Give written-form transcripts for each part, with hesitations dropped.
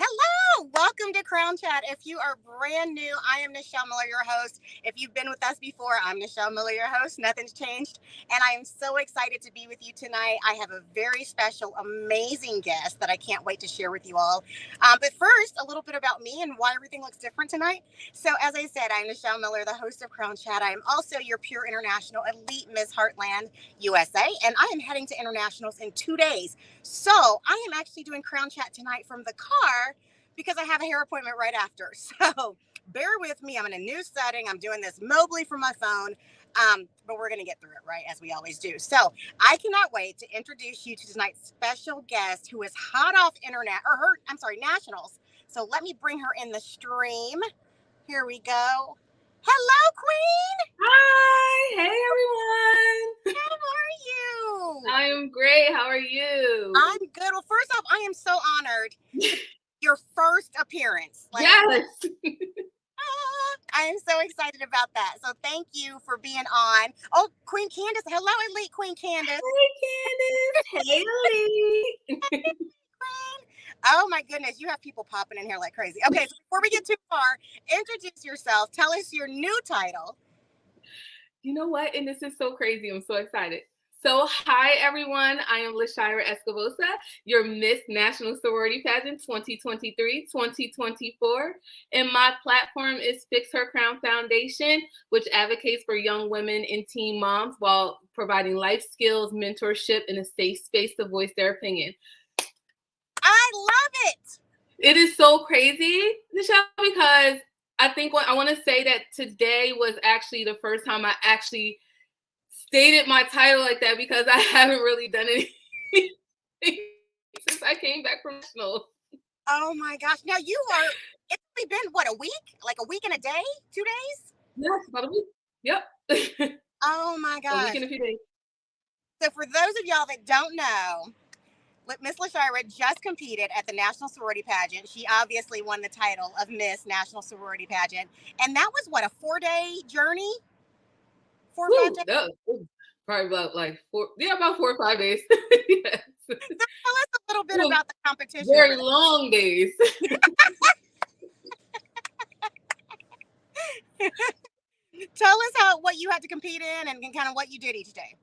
Hello, welcome to Crown Chat. If you are brand new, I am Nichelle Miller, your host. If you've been with us before, I'm Nichelle Miller, your host. Nothing's changed. And I am so excited to be with you tonight. I have a very special, amazing guest that I can't wait to share with you all. But first, a little bit about me and why everything looks different tonight. So, as I said, I'm Nichelle Miller, the host of Crown Chat. I am also your Pure International Elite Miss Heartland USA, and I am heading to internationals in 2 days. So I am actually doing Crown Chat tonight from the car because I have a hair appointment right after. So bear with me. I'm in a new setting. I'm doing this mobily from my phone. But we're going to get through it, right? As we always do. So I cannot wait to introduce you to tonight's special guest who is hot off nationals. So let me bring her in the stream. Here we go. Hello, Queen. Hi, hey everyone. How are you? I am great. How are you? I'm good. Well, first off, I am so honored. Your first appearance. Yes. I am so excited about that. So thank you for being on. Oh, Queen Candace. Hello, Elite Queen Candace. Hey, Candace. Hey, Ellie. Oh, my goodness. You have people popping in here like crazy. Okay, so before we get too far, introduce yourself. Tell us your new title. You know what? And this is so crazy. I'm so excited. So, hi, everyone. I am Lashira Escobosa, your Miss National Sorority Pageant 2023-2024. And my platform is Fix Her Crown Foundation, which advocates for young women and teen moms while providing life skills, mentorship, and a safe space to voice their opinion. I love it. It is so crazy, Nichelle, because I think I want to say that today was actually the first time I actually stated my title like that, because I haven't really done anything since I came back from nationals. Oh my gosh. Now it's only been what, a week? Like a week and a day? 2 days? Yes, about a week. Yep. Oh my gosh. A week and a few days. So for those of y'all that don't know, Miss Lashira just competed at the National Sorority Pageant. She obviously won the title of Miss National Sorority Pageant. And that was what, a 4-day journey? 4 or 5 days? That was probably about about 4 or 5 days. Yes. So tell us a little bit about the competition. Very long days. Tell us what you had to compete in and kind of what you did each day.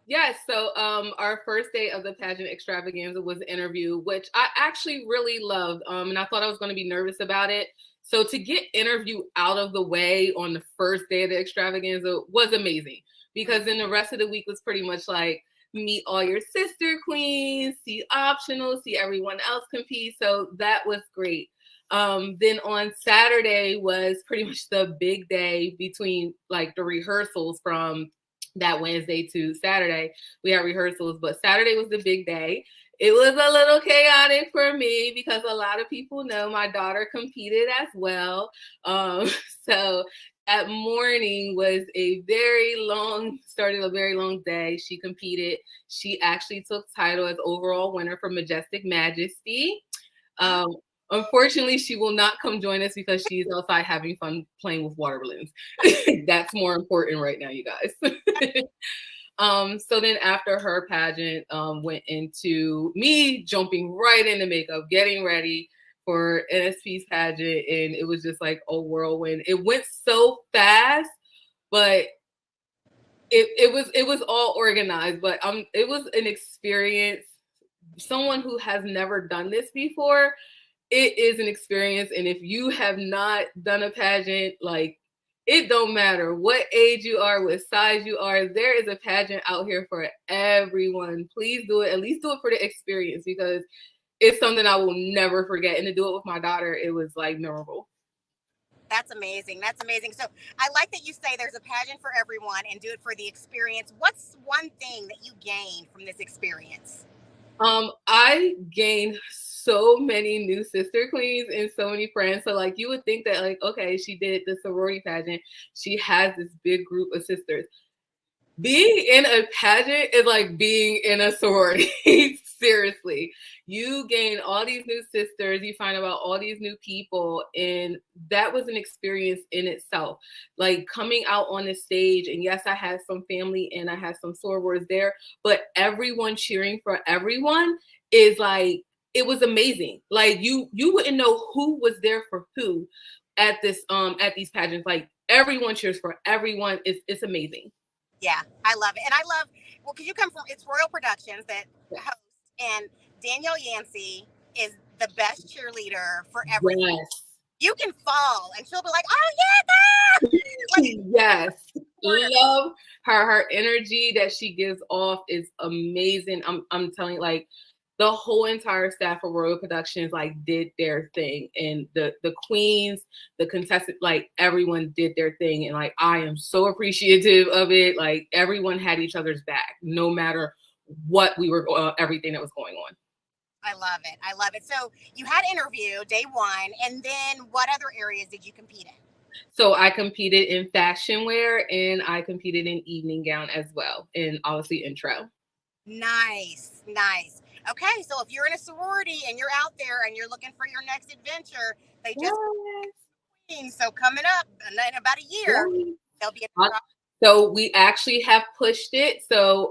Yes, so our first day of the pageant extravaganza was the interview, which I actually really loved, and I thought I was going to be nervous about it. So to get interview out of the way on the first day of the extravaganza was amazing, because then the rest of the week was pretty much like meet all your sister queens, see optionals, see everyone else compete. So that was great. Then on Saturday was pretty much the big day between like the rehearsals from that Wednesday to Saturday. We had rehearsals, but Saturday was the big day. It was a little chaotic for me because a lot of people know my daughter competed as well. So that morning was started a very long day. She competed. She actually took title as overall winner for Majestic Majesty. Unfortunately, she will not come join us because she's outside having fun playing with water balloons. That's more important right now, you guys. So then after her pageant, went into me jumping right into makeup, getting ready for NSP's pageant. And it was just like a whirlwind. It went so fast, but it was all organized. But it was an experience. Someone who has never done this before, it is an experience. And if you have not done a pageant, like, it don't matter what age you are, what size you are, there is a pageant out here for everyone. Please do it. At least do it for the experience, because it's something I will never forget. And to do it with my daughter, it was like memorable. That's amazing. That's amazing. So I like that you say there's a pageant for everyone and do it for the experience. What's one thing that you gained from this experience? I gained so many new sister queens and so many friends. So like, you would think that like, okay, she did the sorority pageant, she has this big group of sisters. Being in a pageant is like being in a sorority. Seriously, you gain all these new sisters, you find about all these new people, and that was an experience in itself. Like coming out on the stage, and yes, I had some family and I had some sorors there, but everyone cheering for everyone is like it was amazing. Like you wouldn't know who was there for who at this at these pageants. Like everyone cheers for everyone. It's amazing. Yeah, I love it. And I love, well, because you come from, it's Royal Productions that Yes. hosts, and Danielle Yancey is the best cheerleader for everything. Yes. You can fall and she'll be like, oh, yeah, like, Yes. Love her. Her energy that she gives off is amazing. I'm telling you, like the whole entire staff of Royal Productions like did their thing, and the queens, the contestants, like everyone did their thing, and like I am so appreciative of it. Like everyone had each other's back, no matter what we were, everything that was going on. I love it. I love it. So you had interview day one, and then what other areas did you compete in? So I competed in fashion wear and I competed in evening gown as well, and obviously intro. Nice, nice. Okay, so if you're in a sorority and you're out there and you're looking for your next adventure, they just Yes. so coming up in about a year, Yes. they'll be in So we actually have pushed it. So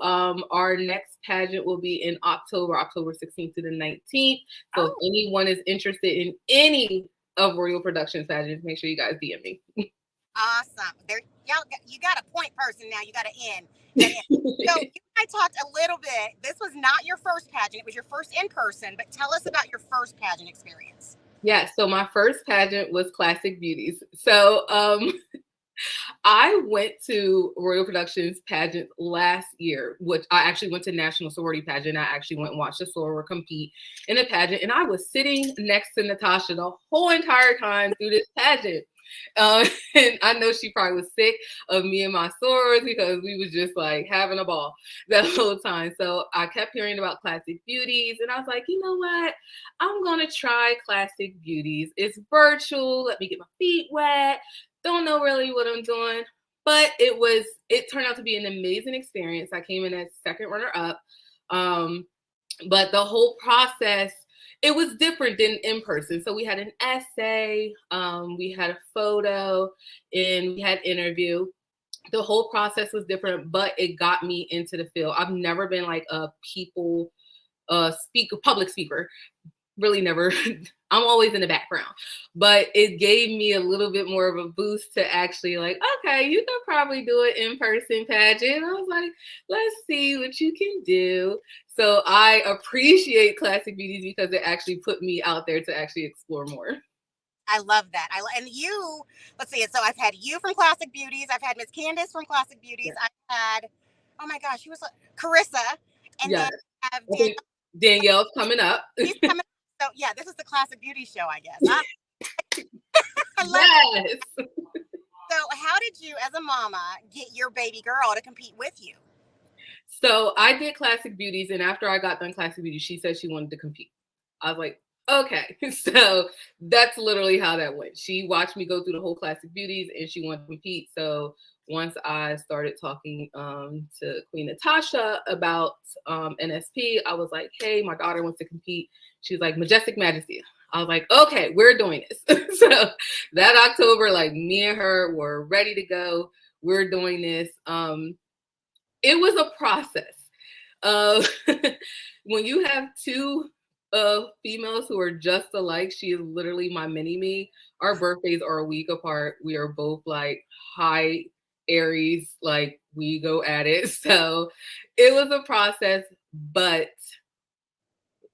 our next pageant will be in October 16th to the 19th. So if anyone is interested in any of Royal Productions pageants, make sure you guys DM me. Awesome. There, y'all, you got a point person now. You got to end. So you and I talked a little bit. This was not your first pageant; it was your first in person. But tell us about your first pageant experience. Yeah. So my first pageant was Classic Beauties. So I went to Royal Productions pageant last year, which I actually went to National Sorority Pageant. I actually went and watched the soror compete in a pageant, and I was sitting next to Natasha the whole entire time through this pageant. And I know she probably was sick of me and my sorors because we was just like having a ball that whole time. So I kept hearing about Classic Beauties, and I was like, you know what? I'm gonna try Classic Beauties. It's virtual. Let me get my feet wet. Don't know really what I'm doing, but it turned out to be an amazing experience. I came in as second runner up. But the whole process, it was different than in person. So we had an essay, we had a photo, and we had interview. The whole process was different, but it got me into the field. I've never been like a public speaker, really never. I'm always in the background, but it gave me a little bit more of a boost to actually like, okay, you can probably do an in-person pageant. I was like, let's see what you can do. So I appreciate Classic Beauties because it actually put me out there to actually explore more. I love that. And you, let's see. So I've had you from Classic Beauties. I've had Miss Candace from Classic Beauties. Yeah. I've had, oh my gosh, she was Carissa, and Yes. then I have I think Danielle's coming up. She's coming. So yeah, this is the Classic Beauty show, I guess. I love Yes. it. So how did you, as a mama, get your baby girl to compete with you? So I did Classic Beauties, and after I got done Classic Beauties, she said she wanted to compete. I was like, okay. So that's literally how that went. She watched me go through the whole Classic Beauties, and she wanted to compete. So once I started talking to Queen Natasha about NSP, I was like, hey, my daughter wants to compete. She was like, Majestic Majesty. I was like, okay, we're doing this. So that October, like me and her were ready to go. We're doing this. It was a process. When you have two females who are just alike, she is literally my mini me. Our birthdays are a week apart. We are both like high Aries, like we go at it. So it was a process, but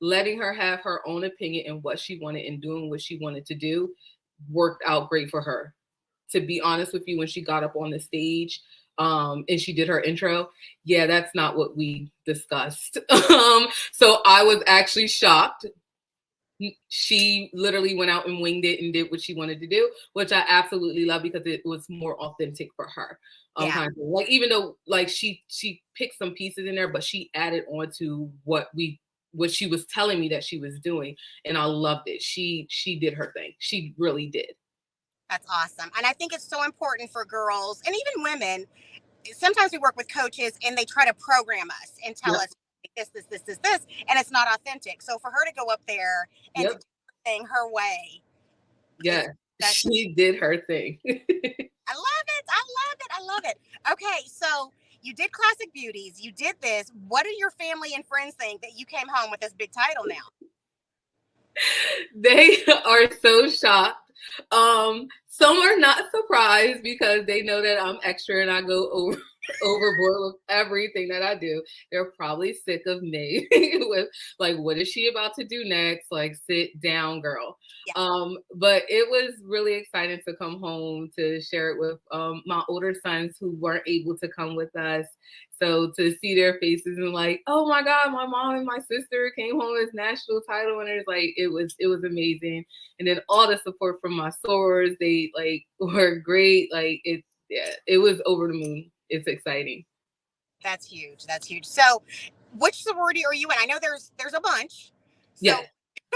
letting her have her own opinion and what she wanted and doing what she wanted to do worked out great for her. To be honest with you, when she got up on the stage and she did her intro, yeah, that's not what we discussed. So I was actually shocked. She literally went out and winged it and did what she wanted to do, which I absolutely love because it was more authentic for her. Yeah. Kind of like, even though like she picked some pieces in there, but she added on to what she was telling me that she was doing, and I loved it. She did her thing. She really did. That's awesome. And I think it's so important for girls and even women. Sometimes we work with coaches and they try to program us and tell us this, and it's not authentic. So for her to go up there and to do her thing her way. Yeah, she did her thing. I love it. I love it. I love it. Okay, so you did Classic Beauties. You did this. What do your family and friends think that you came home with this big title now? They are so shocked. Some are not surprised because they know that I'm extra and I go overboard with everything that I do. They're probably sick of me with like, what is she about to do next? Like, sit down, girl. Yeah. But it was really exciting to come home to share it with my older sons who weren't able to come with us. So to see their faces and like, oh my God, my mom and my sister came home as national title winners, like it was amazing. And then all the support from my sorors, they like were great. Like it was over the moon. It's exciting. That's huge. That's huge. So, which sorority are you in? I know there's a bunch. So, Yeah.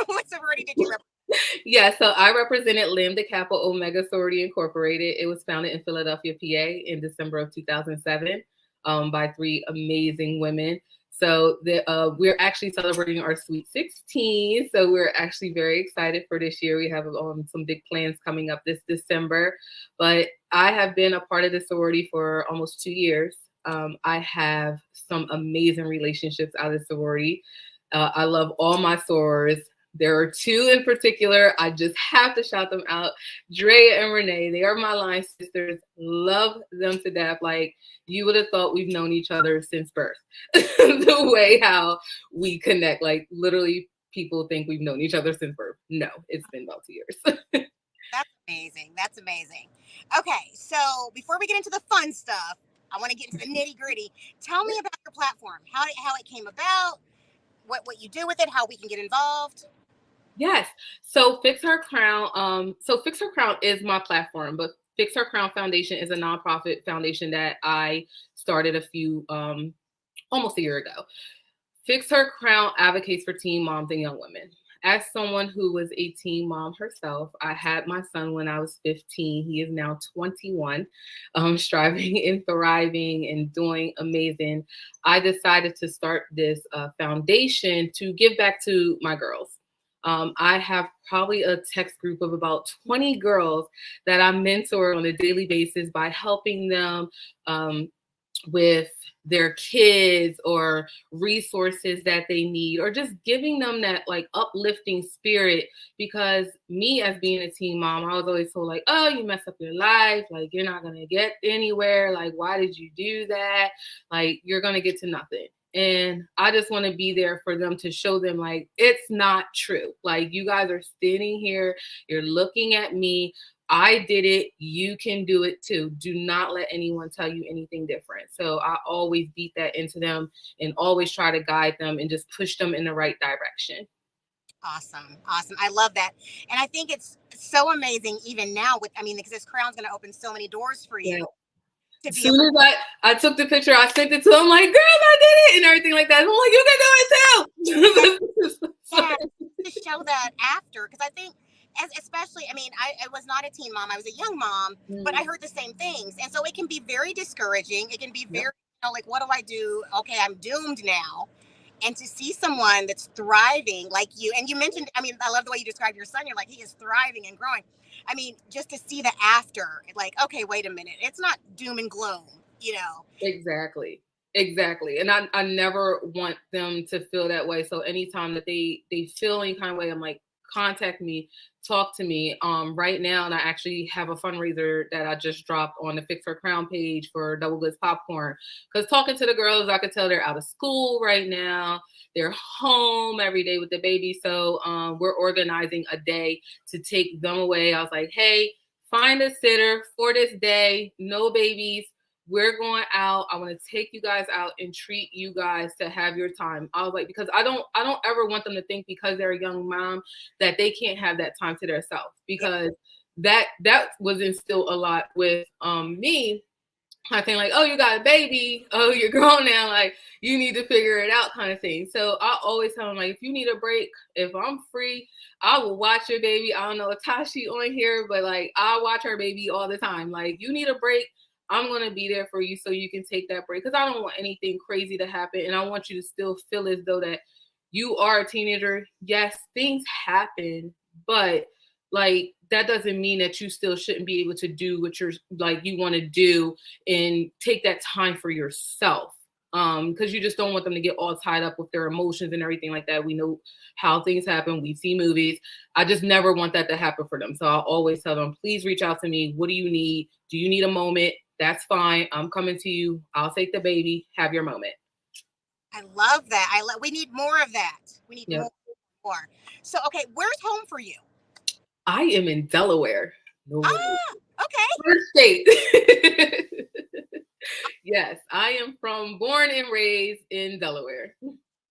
what sorority did you represent? Yeah, so I represented Lambda Kappa Omega Sorority Incorporated. It was founded in Philadelphia, PA in December of 2007 by 3 amazing women. So we're actually celebrating our Sweet 16. So we're actually very excited for this year. We have some big plans coming up this December. But I have been a part of the sorority for almost 2 years. I have some amazing relationships out of the sorority. I love all my sorors. There are 2 in particular. I just have to shout them out. Drea and Renee. They are my line sisters. Love them to death. Like, you would have thought we've known each other since birth. The way how we connect. Like, literally, people think we've known each other since birth. No, it's been about 2 years. That's amazing. That's amazing. Okay, so before we get into the fun stuff, I want to get into the nitty gritty. Tell me about your platform, how it came about, what you do with it, how we can get involved. Yes. So Fix Her Crown. So Fix Her Crown is my platform, but Fix Her Crown Foundation is a nonprofit foundation that I started almost a year ago. Fix Her Crown advocates for teen moms and young women. As someone who was a teen mom herself, I had my son when I was 15. He is now 21, striving and thriving and doing amazing. I decided to start this foundation to give back to my girls. I have probably a text group of about 20 girls that I mentor on a daily basis by helping them with their kids or resources that they need, or just giving them that like uplifting spirit. Because me, as being a teen mom, I was always told like, oh, you mess up your life, like you're not gonna get anywhere, like why did you do that, like you're gonna get to nothing. And I just want to be there for them to show them like it's not true. Like, you guys are standing here, you're looking at me, I did it, you can do it too. Do not let anyone tell you anything different. So I always beat that into them and always try to guide them and just push them in the right direction. Awesome. I love that. And I think it's so amazing even now because this crown's going to open so many doors for you. Yeah. To As be soon as I took the picture, I sent it to him like, girl, I did it, and everything like that. I'm like, you can do it too. to show that after, because I think, especially, I was not a teen mom, I was a young mom, but I heard the same things, and so it can be very discouraging. It can be very, like, what do I do? Okay, I'm doomed now. And to see someone that's thriving like you, and you mentioned, I love the way you described your son. You're like, he is thriving and growing. Just to see the after, like, okay, wait a minute, it's not doom and gloom, Exactly. And I never want them to feel that way. So anytime that they feel any kind of way, I'm like, contact me, talk to me. Right now, and I actually have a fundraiser that I just dropped on the Fix Her Crown page for Double Goods Popcorn. Because talking to the girls, I could tell they're out of school right now. They're home every day with the baby. So we're organizing a day to take them away. I was like, hey, find a sitter for this day, no babies. We're going out. I want to take you guys out and treat you guys to have your time. I was like, because I don't ever want them to think because they're a young mom that they can't have that time to themselves, because that was instilled a lot with me. I think like, oh, you got a baby, oh, you're grown now, like you need to figure it out kind of thing. So I always tell them like, if you need a break, if I'm free, I will watch your baby. I don't know if Tashi on here, but like I watch her baby all the time. Like, you need a break, I'm going to be there for you so you can take that break, because I don't want anything crazy to happen. And I want you to still feel as though that you are a teenager. Yes, things happen, but like that doesn't mean that you still shouldn't be able to do what you're like you want to do and take that time for yourself. because you just don't want them to get all tied up with their emotions and everything like that. We know how things happen. We see movies. I just never want that to happen for them. So I'll always tell them, please reach out to me. What do you need? Do you need a moment? That's fine. I'm coming to you. I'll take the baby. Have your moment. I love that. We need more of that. We need Yep. more. So, okay, where's home for you? I am in Delaware. No, Okay. first state. Yes, I am born and raised in Delaware.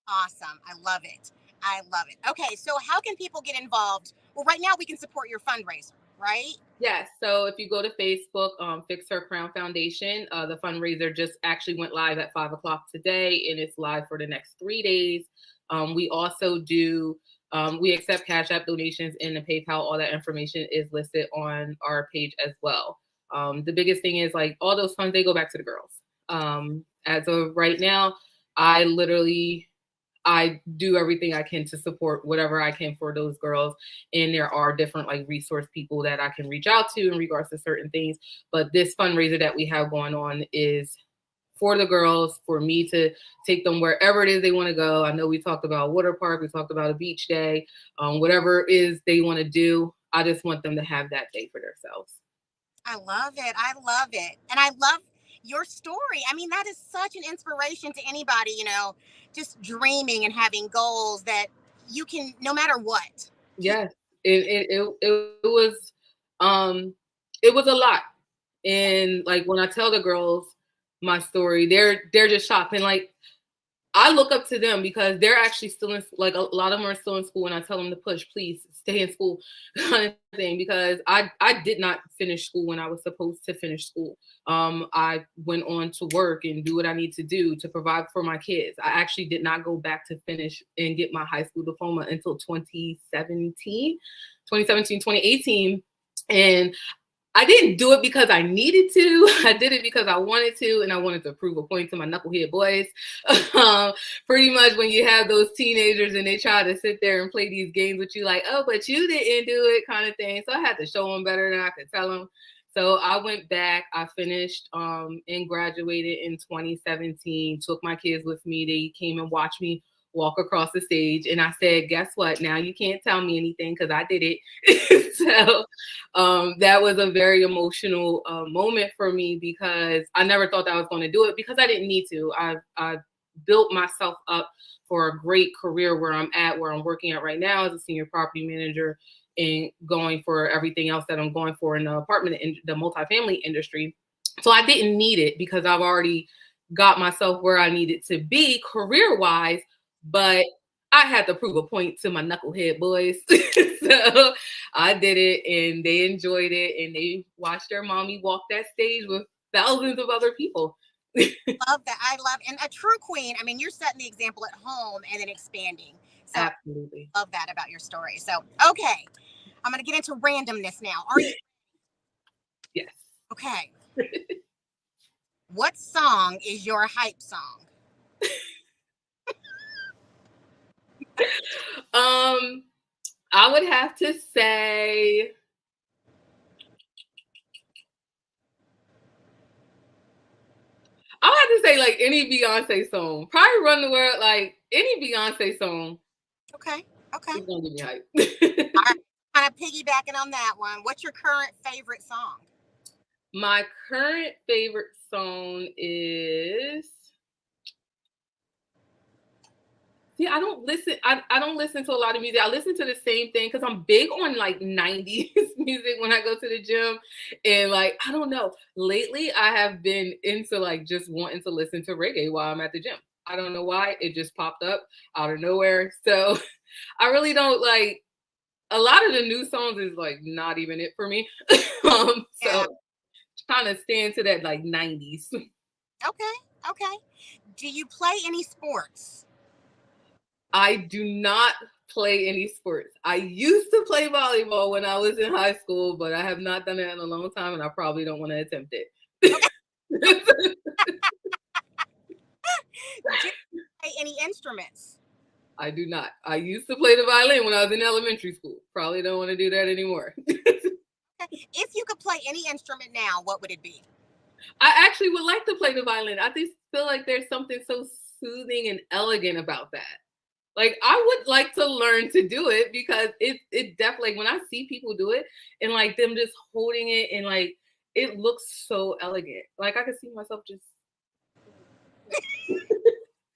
Awesome. I love it. I love it. Okay, so how can people get involved? Well, right now we can support your fundraiser, right? Yes. So if you go to Facebook, Fix Her Crown Foundation, the fundraiser just actually went live at 5 o'clock today, and it's live for the next 3 days. We also do, we accept Cash App donations and the PayPal. All that information is listed on our page as well. The biggest thing is like all those funds, they go back to the girls. As of right now, I do everything I can to support whatever I can for those girls. And there are different like resource people that I can reach out to in regards to certain things. But this fundraiser that we have going on is for the girls, for me to take them wherever it is they want to go. I know we talked about water park, we talked about a beach day, whatever it is they want to do. I just want them to have that day for themselves. I love it. I love it. And I love your story. I mean, that is such an inspiration to anybody, just dreaming and having goals that you can, no matter what. Yes, it was a lot. And like when I tell the girls my story, they're just shocked. And like I look up to them because they're actually still in, like a lot of them are still in school, and I tell them to push, please stay in school kind of thing, because I did not finish school when I was supposed to finish school. I went on to work and do what I need to do to provide for my kids. I actually did not go back to finish and get my high school diploma until 2018. And I didn't do it because I needed to. I did it because I wanted to, and I wanted to prove a point to my knucklehead boys. Pretty much when you have those teenagers and they try to sit there and play these games with you like, oh, but you didn't do it kind of thing. So I had to show them better than I could tell them. So I went back, I finished and graduated in 2017, took my kids with me. They came and watched me walk across the stage, and I said, guess what? Now you can't tell me anything because I did it. So that was a very emotional moment for me, because I never thought that I was going to do it, because I didn't need to. I built myself up for a great career where I'm working at right now as a senior property manager, and going for everything else that I'm going for in the the multifamily industry. So I didn't need it because I've already got myself where I needed to be career wise. But I had to prove a point to my knucklehead boys. So I did it, and they enjoyed it, and they watched their mommy walk that stage with thousands of other people. Love that. I love, and a true queen. I mean, you're setting the example at home and then expanding. So Absolutely. I love that about your story. So, okay, I'm going to get into randomness now. Are you? Yes. Okay. What song is your hype song? I would have to say I would have to say like any Beyonce song. Probably Run the World, like any Beyonce song. Okay. It's gonna give me hype. All right. Kind of piggybacking on that one. What's your current favorite song? My current favorite song is See, I don't listen. I don't listen to a lot of music. I listen to the same thing because I'm big on like 90s music when I go to the gym. And like, I don't know. Lately, I have been into like just wanting to listen to reggae while I'm at the gym. I don't know why. It just popped up out of nowhere. So I really don't like a lot of the new songs is like not even it for me. So trying to stay into that like 90s. Okay. Do you play any sports? I do not play any sports. I used to play volleyball when I was in high school, but I have not done it in a long time, and I probably don't want to attempt it. Do you play any instruments? I do not. I used to play the violin when I was in elementary school. Probably don't want to do that anymore. If you could play any instrument now, what would it be? I actually would like to play the violin. I just feel like there's something so soothing and elegant about that. Like I would like to learn to do it because it definitely like, when I see people do it and like them just holding it and like it looks so elegant. Like I could see myself just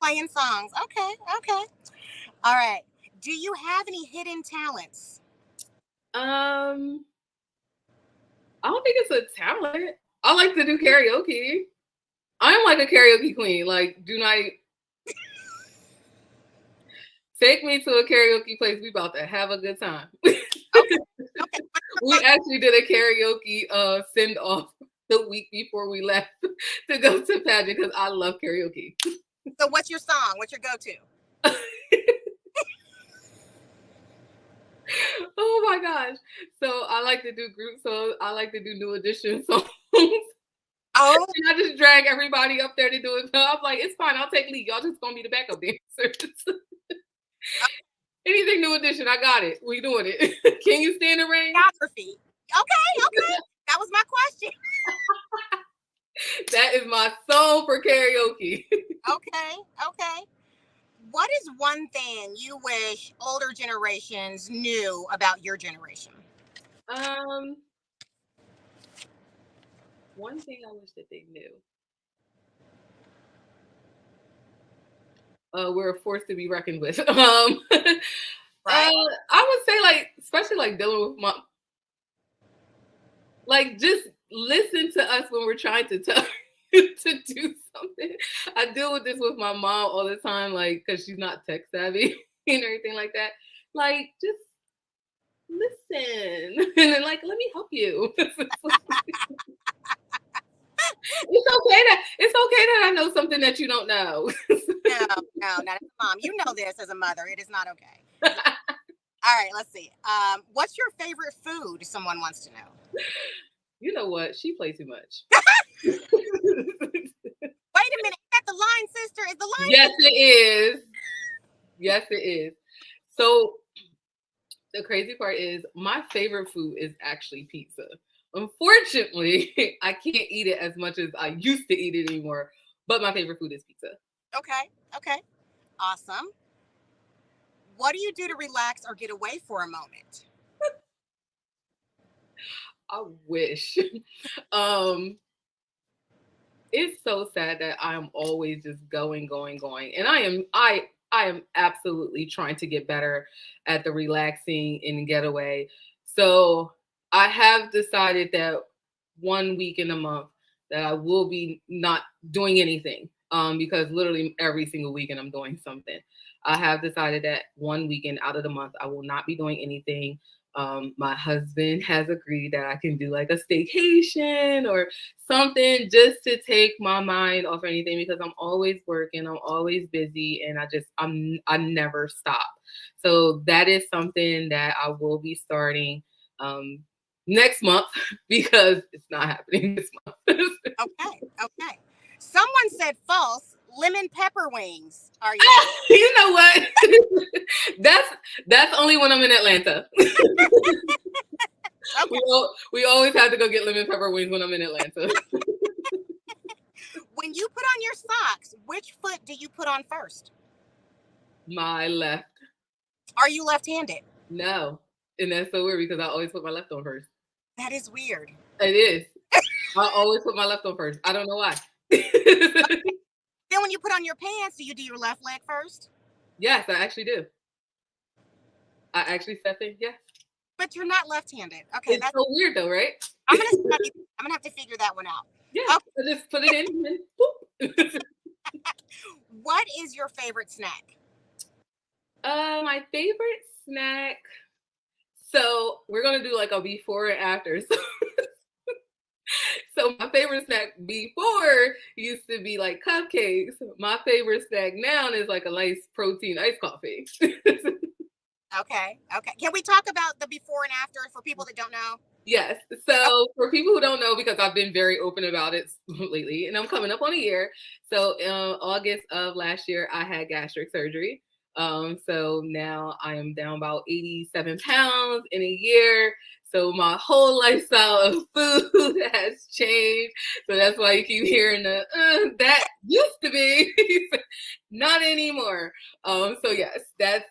Playing songs. Okay, okay. All right. Do you have any hidden talents? um I don't think it's a talent. I like to do karaoke. I'm like a karaoke queen. Like do not take me to a karaoke place. We about to have a good time. Okay, okay. We actually did a karaoke send off the week before we left to go to pageant because I love karaoke. So, what's your song? What's your go-to? Oh my gosh. So I like to do group songs. I like to do new edition songs. Oh, And I just drag everybody up there to do it. I'm like, it's fine. I'll take lead. Y'all just gonna be the backup dancers. Anything new edition, I got it. We doing it. Can you stand the rain? geography. Okay, okay. That was my question. That is my song for karaoke. Okay, okay. What is one thing you wish older generations knew about your generation? Um, One thing I wish that they knew. We're a force to be reckoned with. Right? I would say like, especially like dealing with my, like just listen to us when we're trying to tell you to do something. I deal with this with my mom all the time, like because she's not tech savvy and everything like that. Like just listen and then like let me help you. It's okay that I know something that you don't know. No, no, not as a mom. You know this as a mother. It is not okay. All right, let's see. What's your favorite food? Someone wants to know. You know what? She plays too much. Wait a minute. Is that the line sister? Is the line Yes, sister? it is. Yes, it is. So the crazy part is my favorite food is actually pizza. Unfortunately, I can't eat it as much as I used to eat it anymore. But my favorite food is pizza. Okay, okay. Awesome. What do you do to relax or get away for a moment? I wish. um, it's so sad that I'm always just going, going, going. And I am absolutely trying to get better at the relaxing and getaway. So I have decided that one week in a month that I will be not doing anything. Because literally every single weekend I'm doing something. I have decided that one weekend out of the month I will not be doing anything. My husband has agreed that I can do like a staycation or something just to take my mind off anything because I'm always working, I'm always busy, and I never stop. So that is something that I will be starting next month because it's not happening this month. Okay, okay. Someone said false. Lemon pepper wings. Are you? You know what? that's that's only when I'm in Atlanta. Okay. We always have to go get lemon pepper wings when I'm in Atlanta. When you put on your socks, which foot do you put on first? My left. Are you left-handed? No. And that's so weird because I always put my left on first. That is weird. It is. I always put my left on first. I don't know why. Then when you put on your pants, do you do your left leg first? Yes, I actually do. I actually step in. Yes. But you're not left-handed. Okay, It's so weird though, right? I'm gonna have to figure that one out. Yeah. Okay. I just put it in and boop. What is your favorite snack? My favorite snack. So we're gonna do like a before and after. So my favorite snack before used to be like cupcakes. My favorite snack now is like a nice protein iced coffee. Okay, okay. Can we talk about the before and after for people that don't know? Yes. So for people who don't know, because I've been very open about it lately, and I'm coming up on a year. So August of last year, I had gastric surgery. So now I am down about 87 pounds in a year. So my whole lifestyle of food has changed. So that's why you keep hearing the that used to be not anymore. So yes, that's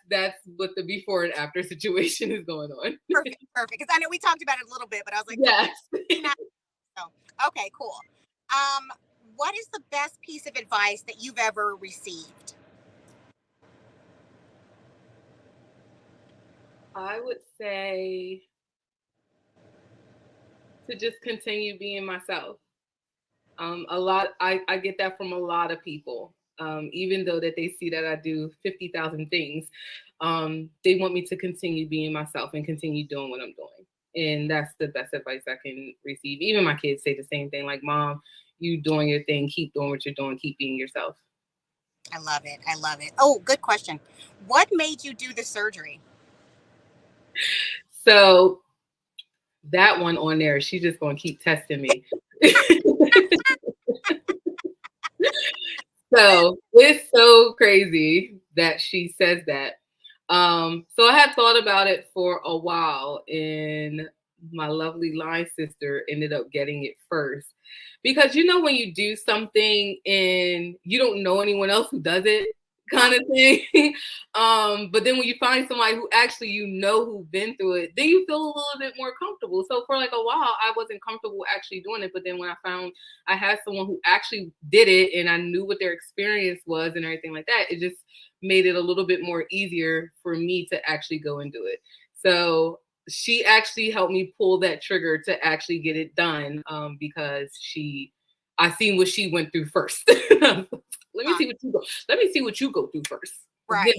what the before and after situation is going on. Perfect. Because I know we talked about it a little bit, but I was like, Yes. Okay, cool. What is the best piece of advice that you've ever received? I would say to just continue being myself. I get that from a lot of people. Even though that they see that I do 50,000 things, they want me to continue being myself and continue doing what I'm doing. And that's the best advice I can receive. Even my kids say the same thing, like, Mom, you doing your thing, keep doing what you're doing, keep being yourself. I love it. Oh, good question. What made you do the surgery? So that one on there, she's just gonna keep testing me. So it's so crazy that she says that. So I had thought about it for a while, and my lovely line sister ended up getting it first. Because you know when you do something and you don't know anyone else who does it, kind of thing. But then when you find somebody who actually who've been through it, then you feel a little bit more comfortable. So for like a while, I wasn't comfortable actually doing it. But then when I found I had someone who actually did it and I knew what their experience was and everything like that, it just made it a little bit more easier for me to actually go and do it. So she actually helped me pull that trigger to actually get it done, because I seen what she went through first. Let me see what you go. Let me see what you go through first. Right.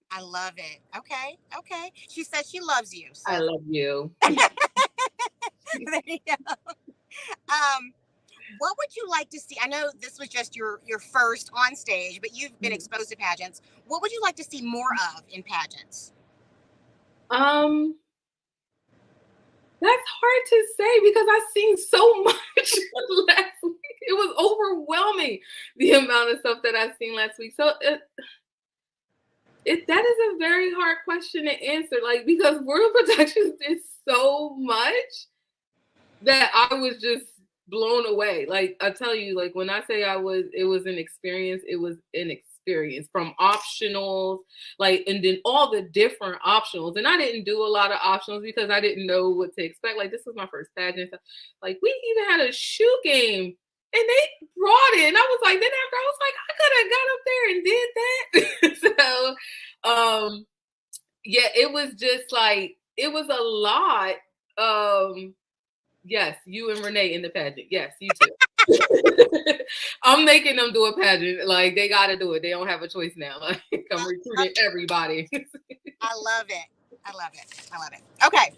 I love it. Okay. She says she loves you. So. I love you. There you go. What would you like to see? I know this was just your first on stage, but you've been exposed to pageants. What would you like to see more of in pageants? That's hard to say because I've seen so much last week. It was overwhelming, the amount of stuff that I've seen last week. So that is a very hard question to answer, like, because Royal Productions did so much that I was just blown away. Like, I tell you, like, when I say it was an experience, it was an experience, from optionals, like, and then all the different optionals. And I didn't do a lot of optionals because I didn't know what to expect. Like, this was my first pageant. Like, we even had a shoe game and they brought it. And I was like, then after I was like, I could have got up there and did that. So, yeah, it was just like, it was a lot. Yes, you and Renee in the pageant. Yes, you too. I'm making them do a pageant. Like, they got to do it. They don't have a choice now. Like, I'm recruiting everybody. I love it. Okay.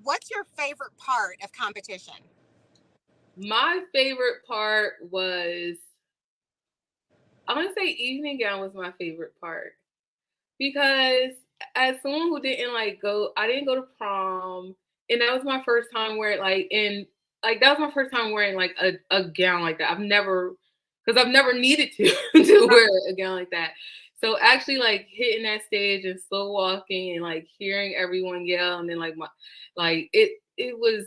What's your favorite part of competition? My favorite part was, I'm going to say evening gown was my favorite part. Because as someone who didn't I didn't go to prom, and that was my first time wearing that was my first time wearing like a gown like that. I've never needed to wear a gown like that. So actually, like, hitting that stage and slow walking and like hearing everyone yell, and then it was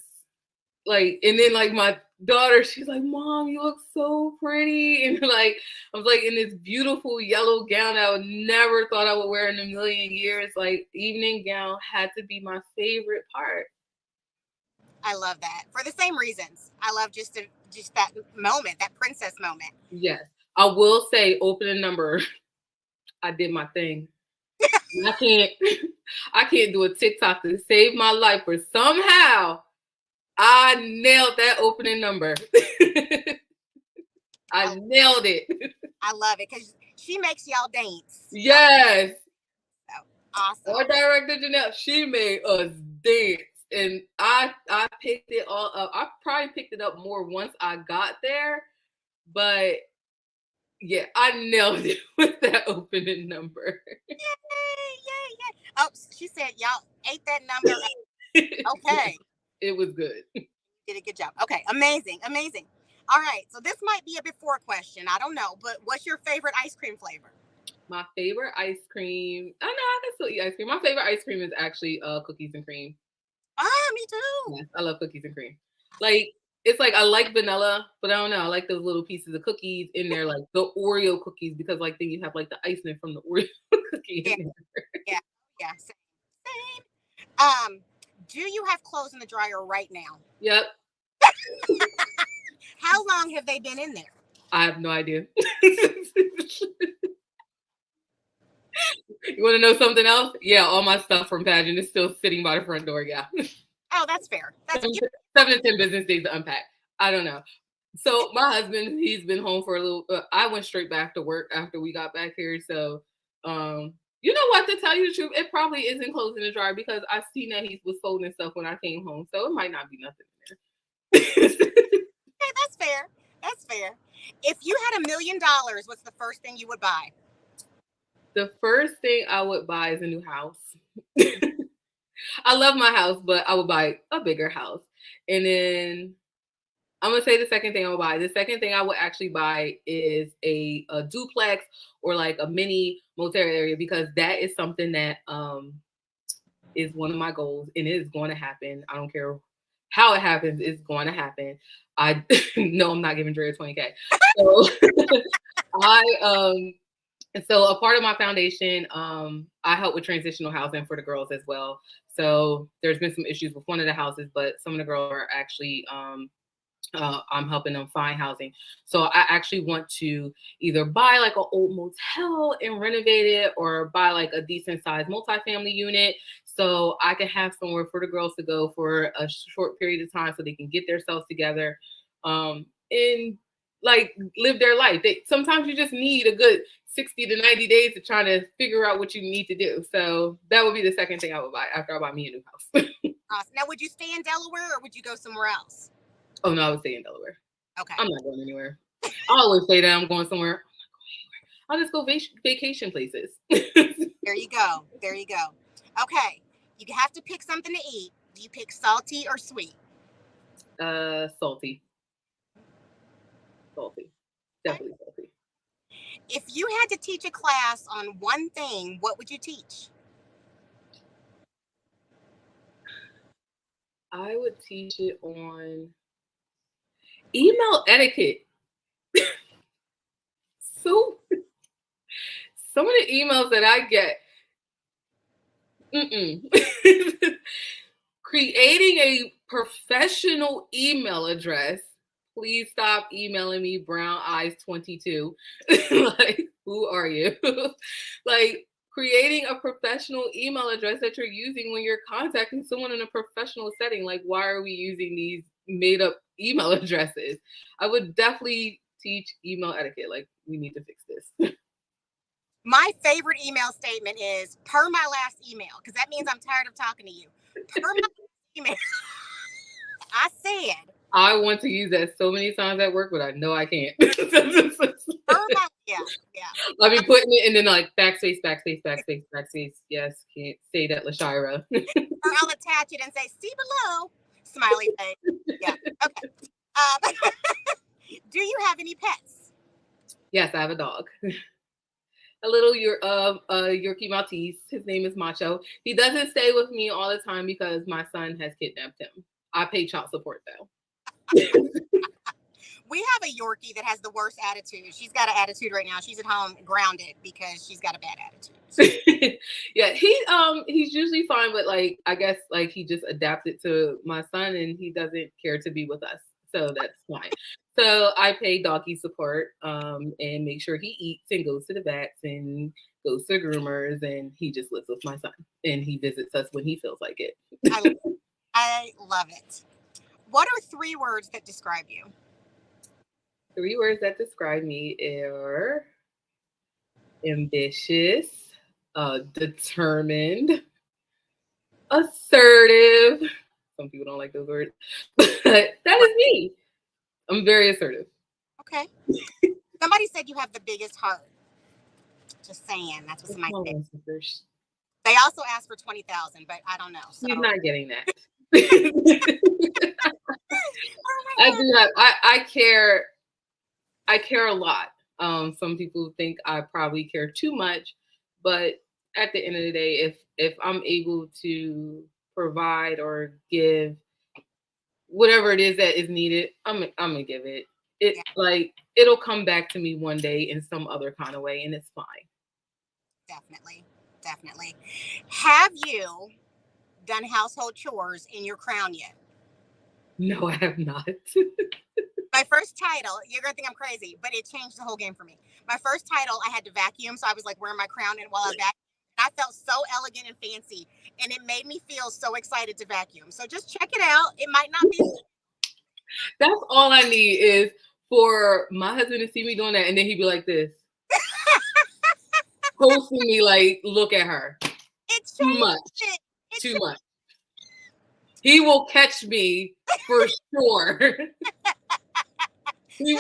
like, and then like my daughter, she's like, Mom, you look so pretty. And like, I was like in this beautiful yellow gown I would never thought I would wear in a million years. Like, evening gown had to be my favorite part. I love that for the same reasons. I love just that moment, that princess moment. Yes. I will say, opening number, I did my thing. I can't do a TikTok to save my life, but somehow I nailed that opening number. I nailed it. I love it because she makes y'all dance. Yes. So awesome. Our director Janelle, she made us dance, and I picked it all up. I probably picked it up more once I got there, but yeah, I nailed it with that opening number. Yay. Oh, she said y'all ate that number up. Okay. It was good. Did a good job. Okay, amazing. All right, so this might be a before question. I don't know, but what's your favorite ice cream flavor? My favorite ice cream. I know I can still eat ice cream. My favorite ice cream is actually cookies and cream. Ah, me too. Yes, I love cookies and cream. Like it's like I like vanilla, but I don't know. I like those little pieces of cookies in there, like the Oreo cookies, because like then you have like the icing from the Oreo cookie Yeah, in there. yeah, yeah. Same, same. Do you have clothes in the dryer right now? Yep. How long have they been in there? I have no idea. You want to know something else? Yeah, all my stuff from pageant is still sitting by the front door. Yeah. Oh, that's fair. That's seven, you. 7 to 10 business days to unpack. I don't know. So my husband, he's been home for a little. I went straight back to work after we got back here. So, you know what? To tell you the truth, it probably isn't closing the dryer because I seen that he was folding stuff when I came home. So it might not be nothing in there. Okay, that's fair. That's fair. If you had $1 million, what's the first thing you would buy? The first thing I would buy is a new house. I love my house, but I would buy a bigger house. And then I'm gonna say the second thing I would buy. The second thing I would actually buy is a duplex or like a mini motel area because that is something that is one of my goals and it is going to happen. I don't care how it happens, it's going to happen. I know I'm not giving Dre 20K. So I and so a part of my foundation, I help with transitional housing for the girls as well. So there's been some issues with one of the houses, but some of the girls are actually I'm helping them find housing. So I actually want to either buy like an old motel and renovate it or buy like a decent sized multifamily unit so I can have somewhere for the girls to go for a short period of time so they can get themselves together and like live their life. Sometimes you just need a good 60 to 90 days to try to figure out what you need to do. So that would be the second thing I would buy after I buy me a new house. Awesome. Now, would you stay in Delaware or would you go somewhere else? Oh no, I would stay in Delaware. Okay. I'm not going anywhere. I always say that I'm going somewhere. I'll just go vacation places. There you go. There you go. Okay. You have to pick something to eat. Do you pick salty or sweet? Salty. Salty. Okay. Definitely salty. If you had to teach a class on one thing, what would you teach? I would teach it on email etiquette. So some of the emails that I get, creating a professional email address. Please stop emailing me brown eyes 22. Like, who are you? Like, creating a professional email address that you're using when you're contacting someone in a professional setting. Like, why are we using these made up email addresses? I would definitely teach email etiquette. Like, we need to fix this. My favorite email statement is per my last email, because that means I'm tired of talking to you. Per my email. I said. I want to use that so many times at work, but I know I can't. Yeah. I'll be putting it and then like backspace. Yes, can't say that, LaShira. Or I'll attach it and say, see below. Smiley face. Yeah. Okay. Do you have any pets? Yes, I have a dog. A little Yorkie Maltese. His name is Macho. He doesn't stay with me all the time because my son has kidnapped him. I pay child support though. We have a Yorkie that has the worst attitude. She's got an attitude right now. She's at home grounded because she's got a bad attitude. Yeah, he's usually fine, but like I guess like he just adapted to my son and he doesn't care to be with us. So that's fine. So I pay doggy support and make sure he eats and goes to the vets and goes to groomers and he just lives with my son and he visits us when he feels like it. I love it. What are 3 words that describe you? 3 words that describe me are ambitious, determined, assertive. Some people don't like those words, but that is me. I'm very assertive. Okay. Somebody said you have the biggest heart. Just saying. That's what somebody said. They also asked for 20,000, but I don't know. So. He's not getting that. I do have, I care a lot. Some people think I probably care too much, but at the end of the day, if I'm able to provide or give whatever it is that is needed, I'm gonna give it. It like it'll come back to me one day in some other kind of way, and it's fine. Definitely. Definitely. Have you done household chores in your crown yet? No, I have not. My first title, you're gonna think I'm crazy, but it changed the whole game for me. My first title, I had to vacuum, so I was like wearing my crown, and while I vacuumed, I felt so elegant and fancy, and it made me feel so excited to vacuum. So just check it out. It might not be. That's all I need is for my husband to see me doing that, and then he'd be like this, posting me like, "Look at her." It's Too much. Too much. He will catch me for sure. We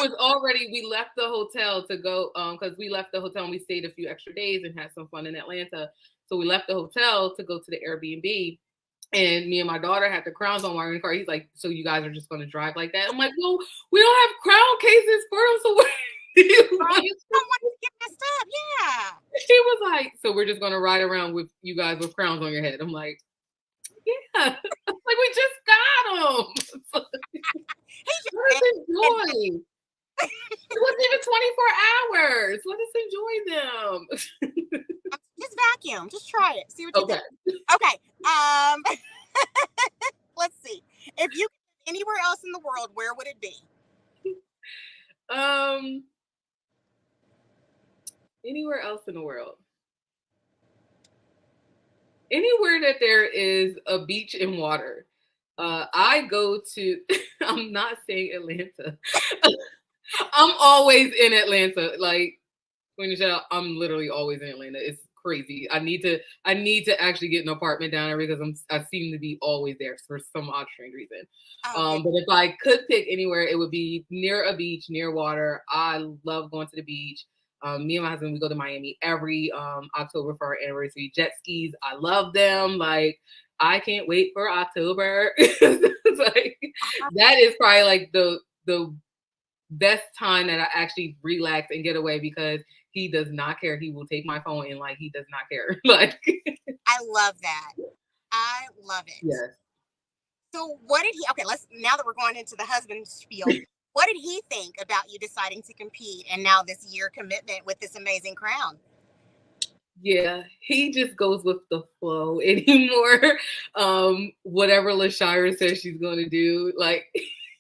left the hotel to go, because we left the hotel and we stayed a few extra days and had some fun in Atlanta. So we left the hotel to go to the Airbnb, and me and my daughter had the crowns on while we were in the car. He's like, "So you guys are just going to drive like that?" I'm like, "Well, we don't have crown cases for them, so you don't want to get messed up." Yeah. He was like, "So we're just going to ride around with you guys with crowns on your head?" I'm like, "Yeah." Like, we just got them. Let us enjoy. It wasn't even 24 hours. Let us enjoy them. Just vacuum. Just try it. See what you think. Okay. Let's see. If you could live anywhere else in the world, where would it be? Anywhere else in the world. Anywhere that there is a beach and water. I go to, I'm not saying Atlanta. I'm always in Atlanta. Like, Nichelle, I'm literally always in Atlanta. It's crazy. I need to actually get an apartment down there because I seem to be always there for some odd strange reason. But if I could pick anywhere, it would be near a beach, near water. I love going to the beach. Me and my husband, we go to Miami every October for our anniversary. Jet skis, I love them. Like, I can't wait for October. Like, that is probably like the best time that I actually relax and get away because he does not care. He will take my phone and like he does not care. Like, I love that. I love it. Yes. So what did he? Okay, now that we're going into the husband spiel, what did he think about you deciding to compete and now this year commitment with this amazing crown? Yeah, he just goes with the flow anymore. Whatever LaShira says she's going to do, like.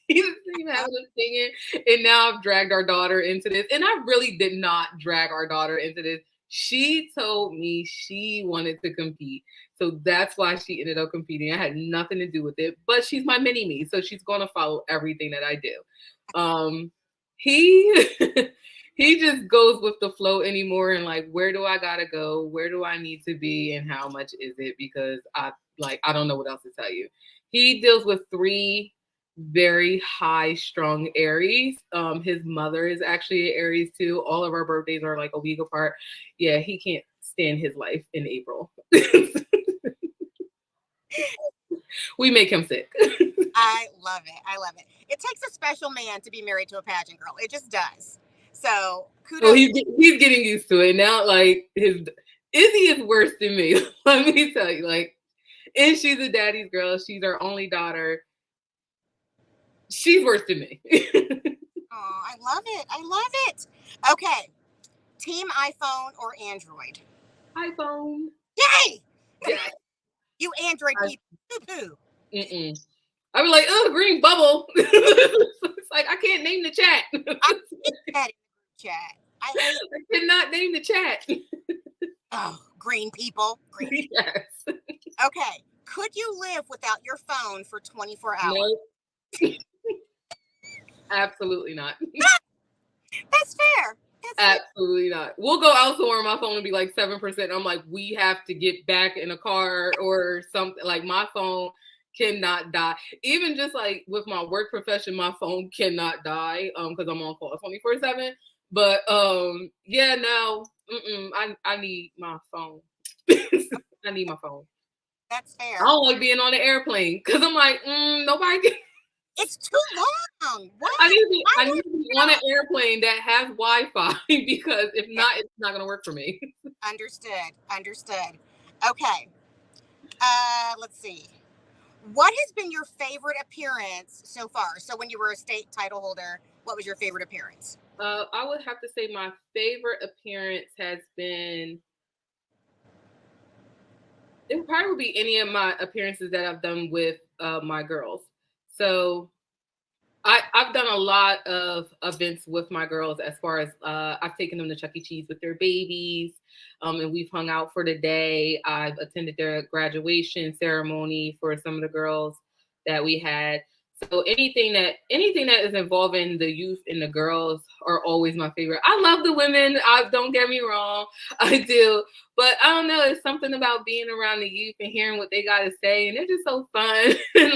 He doesn't even have us singing. And now I've dragged our daughter into this. And I really did not drag our daughter into this. She told me she wanted to compete. So that's why she ended up competing. I had nothing to do with it. But she's my mini me. So she's going to follow everything that I do. He he just goes with the flow anymore. And like, where do I got to go? Where do I need to be? And how much is it? Because I don't know what else to tell you. He deals with 3 very high strung Aries. His mother is actually an Aries too. All of our birthdays are like a week apart. Yeah, he can't stand his life in April. We make him sick. I love it. I love it. It takes a special man to be married to a pageant girl. It just does. So kudos. So he's getting used to it now. Like, his Izzy is worse than me. Let me tell you. Like, and she's a daddy's girl. She's our only daughter. She's worse than me. Oh, I love it. I love it. Okay. Team iPhone or Android? iPhone. Yay! Yeah. You Android people. Poo-poo. I be like, oh, green bubble. It's like, I can't name the chat. I cannot name the chat. Oh, green people. Green people. Yes. Okay. Could you live without your phone for 24 hours? Nope. Absolutely not. That's fair. Absolutely not. We'll go out somewhere, my phone will be like 7%. I'm like, we have to get back in a car or something. Like, my phone cannot die. Even just like with my work profession, my phone cannot die because I'm on call 24/7. But yeah, no, I need my phone. I need my phone. That's fair. I don't like being on the airplane because I'm like, nobody can. It's too long. What? I need to be on an airplane that has Wi-Fi because if not, it's not gonna work for me. Understood. Okay. Let's see. What has been your favorite appearance so far? So when you were a state title holder, what was your favorite appearance? I would have to say my favorite appearance has been. It would probably be any of my appearances that I've done with my girls. So I've done a lot of events with my girls as far as I've taken them to Chuck E. Cheese with their babies, and we've hung out for the day. I've attended their graduation ceremony for some of the girls that we had. So anything that is involving the youth and the girls are always my favorite. I love the women. Don't get me wrong, I do, but I don't know. It's something about being around the youth and hearing what they got to say, and they're just so fun and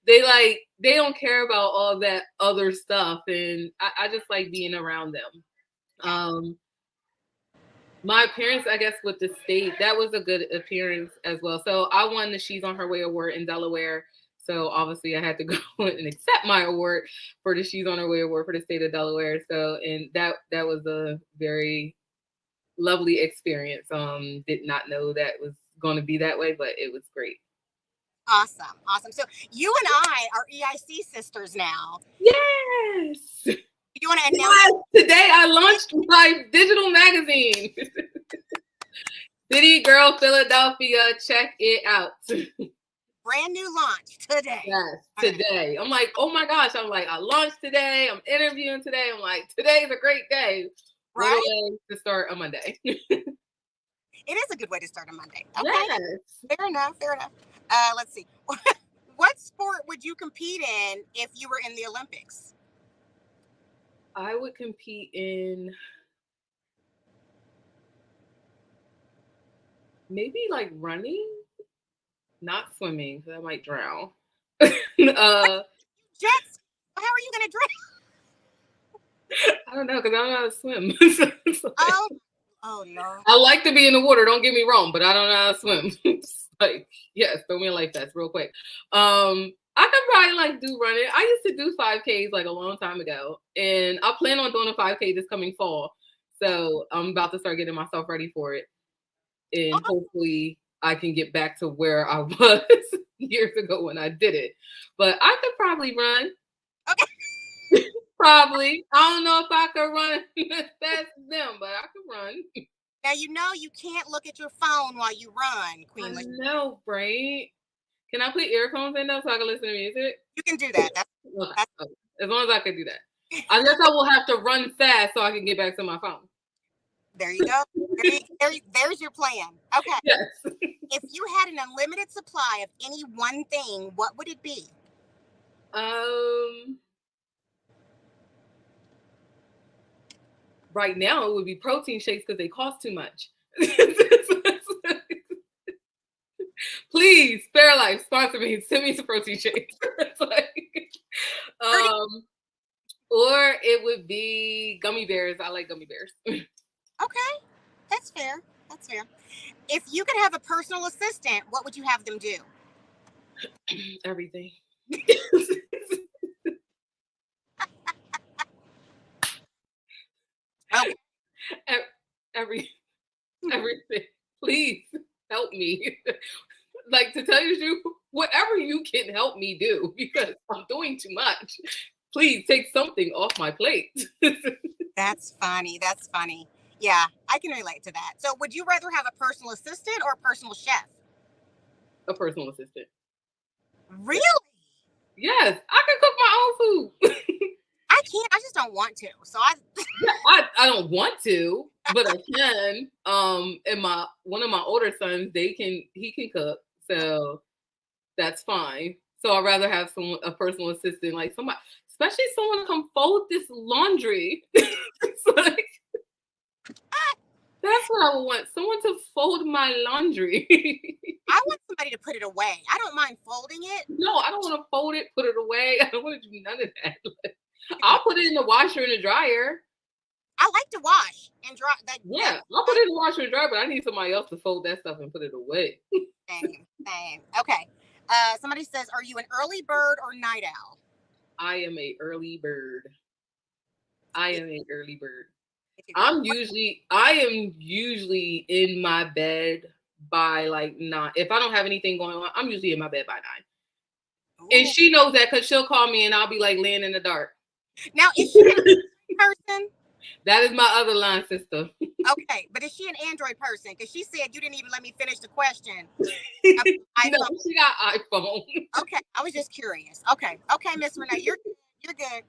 they don't care about all that other stuff, and I just like being around them. My appearance, I guess, with the state, that was a good appearance as well. So I won the She's on Her Way award in Delaware. So obviously I had to go and accept my award for the She's on Her Way award for the state of Delaware. So, and that was a very lovely experience. Did not know that was going to be that way, but it was great. Awesome. So you and I are EIC sisters now. Yes. You want to announce? Yes. Today I launched my digital magazine. City Girl Philadelphia, check it out. Brand new launch today. Yes, today. I'm like, oh my gosh. I'm like, I launched today. I'm interviewing today. I'm like, today's a great day. Right? What a way to start a Monday. It is a good way to start a Monday. Okay. Yes. Fair enough. Let's see. What sport would you compete in if you were in the Olympics? I would compete in maybe like running, not swimming, because I might drown. Jets, how are you going to drown? I don't know, because I don't know how to swim. Oh no. I like to be in the water, don't get me wrong, but I don't know how to swim. Like, yes, throw me a life vest real quick. I could probably like do running. I used to do 5Ks like a long time ago, and I plan on doing a 5K this coming fall. So I'm about to start getting myself ready for it, and hopefully I can get back to where I was years ago when I did it. But I could probably run. Okay. Probably. I don't know if I could run as fast as them, but I could run. Now you know you can't look at your phone while you run, Queen. I know, right? Can I put earphones in though so I can listen to music? You can do that. Okay. As long as I can do that. I guess I will have to run fast so I can get back to my phone. There you go. There's your plan. Okay. Yes. If you had an unlimited supply of any one thing, what would it be? Right now it would be protein shakes because they cost too much. Please, Fairlife, sponsor me. Send me some protein shakes. Or it would be gummy bears. I like gummy bears. Okay, that's fair. If you could have a personal assistant, what would you have them do? Everything. Okay. Everything. Please help me. Like, to tell you the truth, whatever you can help me do, because I'm doing too much. Please take something off my plate. That's funny. Yeah, I can relate to that. So would you rather have a personal assistant or a personal chef? A personal assistant. Really? Yes, I can cook my own food. I can't. I just don't want to. So I don't want to, but I can. And one of my older sons, he can cook, so that's fine. So I'd rather have a personal assistant, like somebody, especially someone to come fold this laundry. It's like, that's what I would want. Someone to fold my laundry. I want somebody to put it away. I don't mind folding it. No, I don't want to fold it, put it away. I don't want to do none of that. I'll put it in the washer and the dryer. I like to wash and dry. Yeah, I'll put it in the washer and dryer, but I need somebody else to fold that stuff and put it away. Same. Okay. Somebody says, are you an early bird or night owl? I am a early bird. I am a early bird. What- I am usually in my bed by like 9. If I don't have anything going on, I'm usually in my bed by 9. And Ooh. she knows that because she'll call me and I'll be like laying in the dark. Now, is she an person? That is my other line sister. Okay, but is she an Android person? Because she said you didn't even let me finish the question. No, she got iPhone. Okay, I was just curious. Okay, Miss Renee, you're good.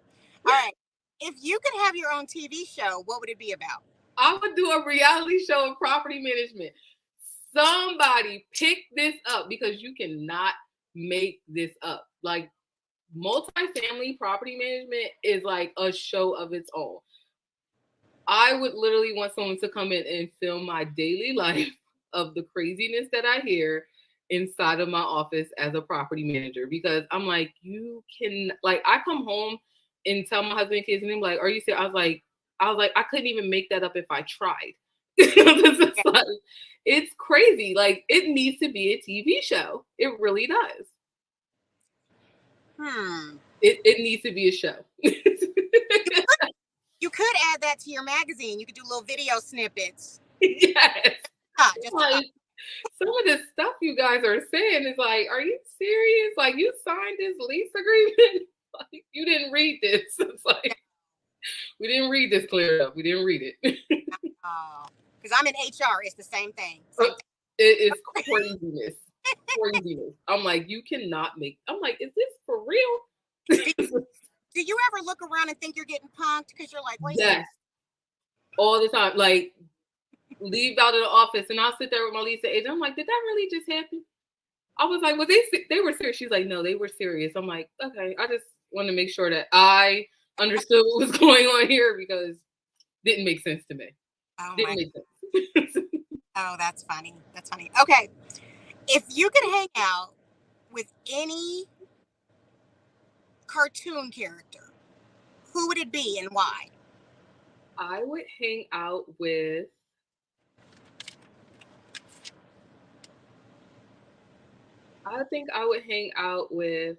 All right. If you could have your own TV show, what would it be about? I would do a reality show of property management. Somebody pick this up because you cannot make this up. Like multifamily property management is like a show of its own. I would literally want someone to come in and film my daily life of the craziness that I hear inside of my office as a property manager, because I'm like, you can, like, I come home and tell my husband and kids and they're like, are you serious? I was like, I couldn't even make that up if I tried. It's crazy. Like, it needs to be a TV show. It really does. It needs to be a show. You could add that to your magazine. You could do little video snippets. Yes. Like, some of the stuff you guys are saying is like, are you serious? Like, you signed this lease agreement? Like, you didn't read this. It's like, we didn't read this clear enough. We didn't read it. Because I'm in HR. It's the same thing. It is craziness. Craziness. I'm like, you cannot make. I'm like, is this for real? Do you ever look around and think you're getting punked because you're like, wait? Yes. All the time. Like, leave out of the office and I'll sit there with my lease agent. I'm like, did that really just happen? I was like, well, they were serious. She's like, no, they were serious. I'm like, okay. I just want to make sure that I understood what was going on here because it didn't make sense to me. Didn't make sense. Oh, that's funny. That's funny. Okay. If you could hang out with any cartoon character, who would it be and why? I would hang out with I think I would hang out with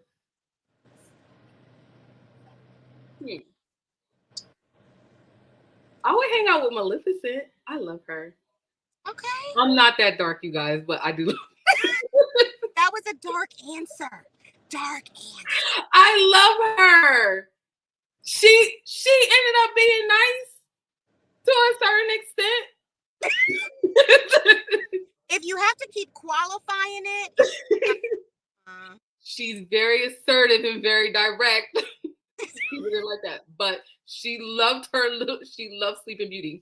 I would hang out with Maleficent. I love her. Okay. I'm not that dark, you guys, but I do. That was a dark answer. Dark answer. I love her. She ended up being nice to a certain extent. If you have to keep qualifying it, she's very assertive and very direct. She didn't like that, but she loved Sleeping Beauty.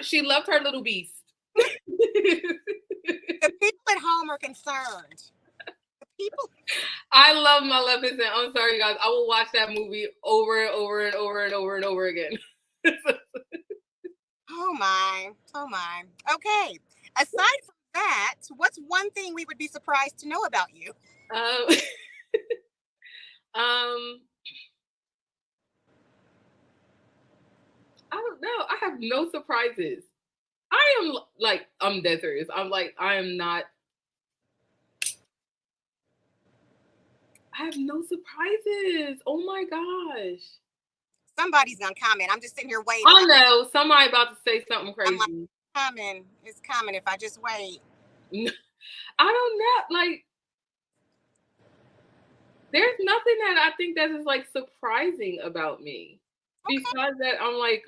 She loved her little beast. The people at home are concerned. I love Maleficent. I'm sorry, guys. I will watch that movie over and over and over and over and over again. Oh my. Okay. Aside from that, what's one thing we would be surprised to know about you? I don't know. I have no surprises. I'm dead serious. I have no surprises. Oh my gosh. Somebody's gonna comment. I'm just sitting here waiting. I know. Somebody about to say something crazy. I'm like, it's coming if I just wait. I don't know. Like, there's nothing that I think that is like surprising about me. Okay. Besides that, I'm like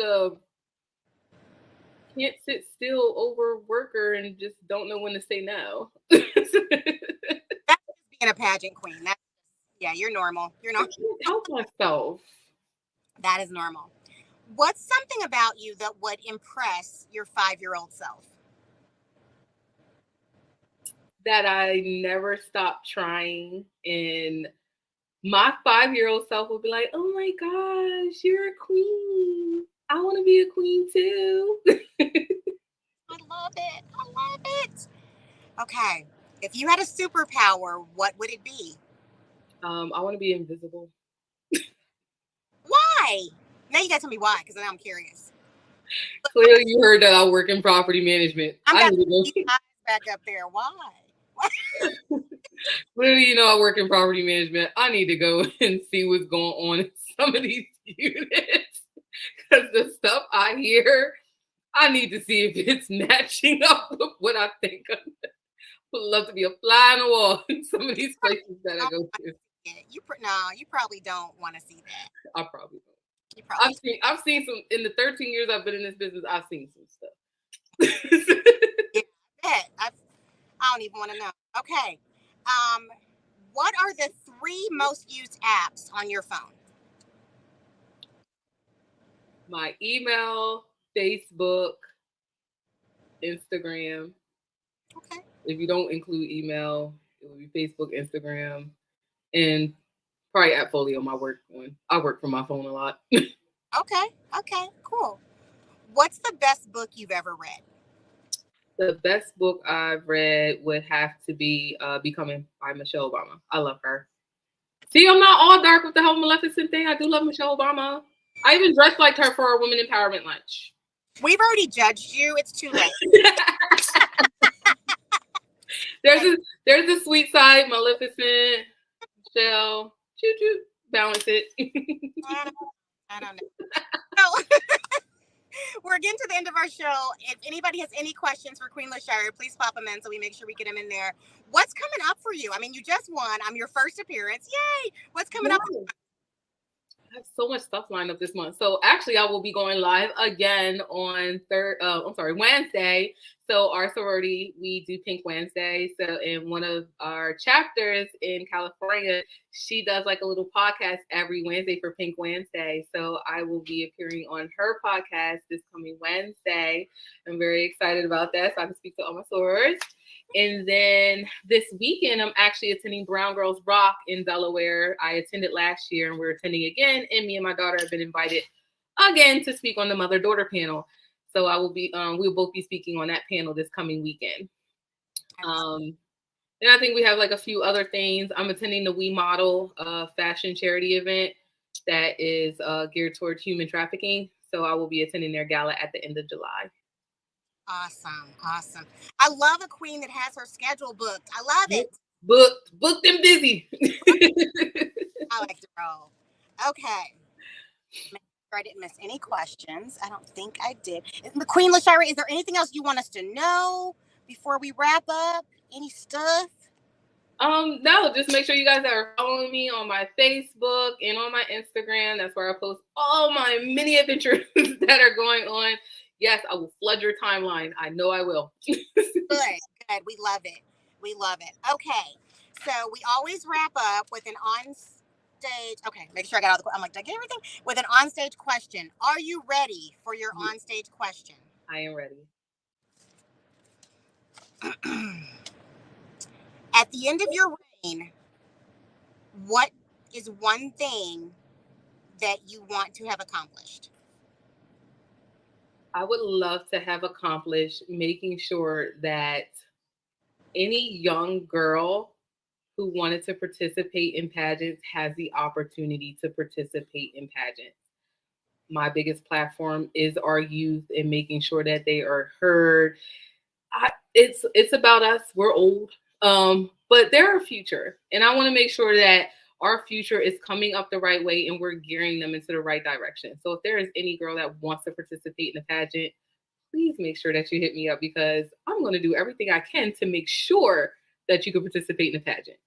can't sit still over worker and just don't know when to say no. That's being a pageant queen. You're normal. You're normal. I can't help myself. That is normal. What's something about you that would impress your 5-year-old self? That I never stopped trying, and my 5-year-old self would be like, oh my gosh, you're a queen. I want to be a queen too. I love it. Okay. If you had a superpower, what would it be? I want to be invisible. Why? Now you gotta tell me why, because now I'm curious. Clearly you heard that I work in property management. I'm gonna keep my eyes back up there. Why? Literally, I work in property management. I need to go and see what's going on in some of these units because the stuff I hear, I need to see if it's matching up with what I think of. Would love to be a fly on the wall in some of these places that I go to. You probably don't want to see that. I probably don't. You probably I've seen some in the 13 years I've been in this business. I've seen some stuff. yeah, I don't even want to know. Okay. What are the 3 most used apps on your phone? My email, Facebook, Instagram. Okay. If you don't include email, it would be Facebook, Instagram, and probably AppFolio, my work one. I work from my phone a lot. Okay, cool. What's the best book you've ever read? The best book I've read would have to be Becoming by Michelle Obama. I love her. See, I'm not all dark with the whole Maleficent thing. I do love Michelle Obama. I even dressed like her for our Women Empowerment Lunch. We've already judged you. It's too late. There's a sweet side, Maleficent, Michelle. Choo choo. Balance it. I don't know. So, we're getting to the end of our show. If anybody has any questions for Queen LaShire, please pop them in so we make sure we get them in there. What's coming up for you? I mean, you just won. I'm your first appearance. Yay! What's coming up? I have so much stuff lined up this month. So actually, I will be going live again on Wednesday. So our sorority, we do Pink Wednesday. So in one of our chapters in California, she does like a little podcast every Wednesday for Pink Wednesday. So I will be appearing on her podcast this coming Wednesday. I'm very excited about that. So I can speak to all my sorors. And then this weekend, I'm actually attending Brown Girls Rock in Delaware. I attended last year and we're attending again. And me and my daughter have been invited again to speak on the mother-daughter panel. So I will be, we'll both be speaking on that panel this coming weekend. And I think we have like a few other things. I'm attending the We Model fashion charity event that is geared toward human trafficking. So I will be attending their gala at the end of July. Awesome. I love a queen that has her schedule booked. I love it. Booked and busy. I like to roll. Okay. Make sure I didn't miss any questions. I don't think I did. Queen LaShire, is there anything else you want us to know before we wrap up? Any stuff? No, just make sure you guys are following me on my Facebook and on my Instagram. That's where I post all my mini adventures that are going on. Yes, I will flood your timeline. I know I will. Good. We love it. Okay. So we always wrap up with an on-stage. Okay, make sure I got all the. I'm like, did I get everything? With an on-stage question. Are you ready for your on-stage question? I am ready. At the end of your reign, what is one thing that you want to have accomplished? I would love to have accomplished making sure that any young girl who wanted to participate in pageants has the opportunity to participate in pageants. My biggest platform is our youth and making sure that they are heard. It's about us. We're old, but they're our future. And I want to make sure that our future is coming up the right way and we're gearing them into the right direction. So if there is any girl that wants to participate in a pageant, please make sure that you hit me up because I'm going to do everything I can to make sure that you can participate in a pageant.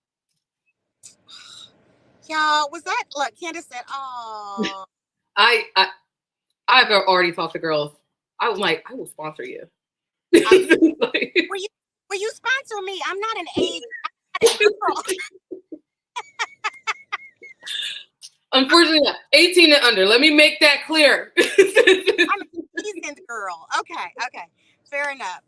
Yeah, was that, look, Candace said, oh. I've already talked to girls. I'm like, I will sponsor you. Will you sponsor me? I'm not an age girl. Unfortunately, 18 and under. Let me make that clear. I'm a seasoned girl. Okay. Fair enough.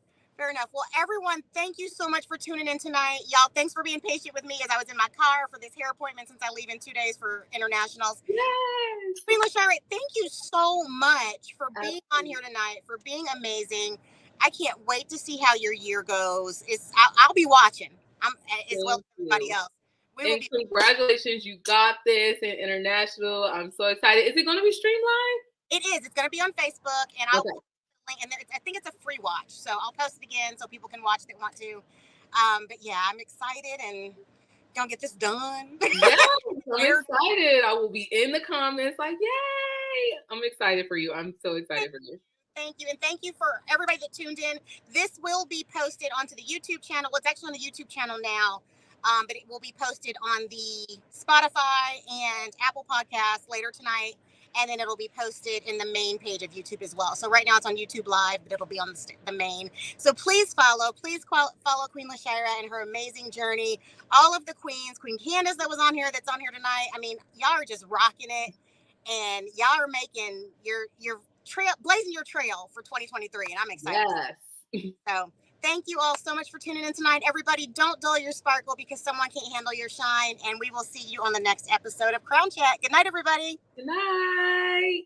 Well, everyone, thank you so much for tuning in tonight. Y'all, thanks for being patient with me as I was in my car for this hair appointment since I leave in 2 days for internationals. Yes. Queen LaShire, thank you so much for being on here tonight, for being amazing. I can't wait to see how your year goes. I'll be watching. As well as everybody else. Congratulations, you got this in international. I'm so excited. Is it going to be streamlined? It is. It's going to be on Facebook, and I'll link, and I think it's a free watch, so I'll post it again so people can watch that want to. But yeah, I'm excited and gonna get this done. Yes, I'm excited. I will be in the comments like, yay! I'm excited for you. I'm so excited for you. Thank you. And thank you for everybody that tuned in. This will be posted onto the YouTube channel. Well, it's actually on the YouTube channel now, but it will be posted on the Spotify and Apple Podcasts later tonight. And then it'll be posted in the main page of YouTube as well. So right now it's on YouTube Live, but it'll be on the main. So please follow Queen LaShira and her amazing journey. All of the queens, Queen Candace that's on here tonight. I mean, y'all are just rocking it. And y'all are making your trail, blazing your trail for 2023, and I'm excited. Yes. So thank you all so much for tuning in tonight. Everybody, don't dull your sparkle because someone can't handle your shine, and we will see you on the next episode of Crown Chat. Good night, everybody. Good night.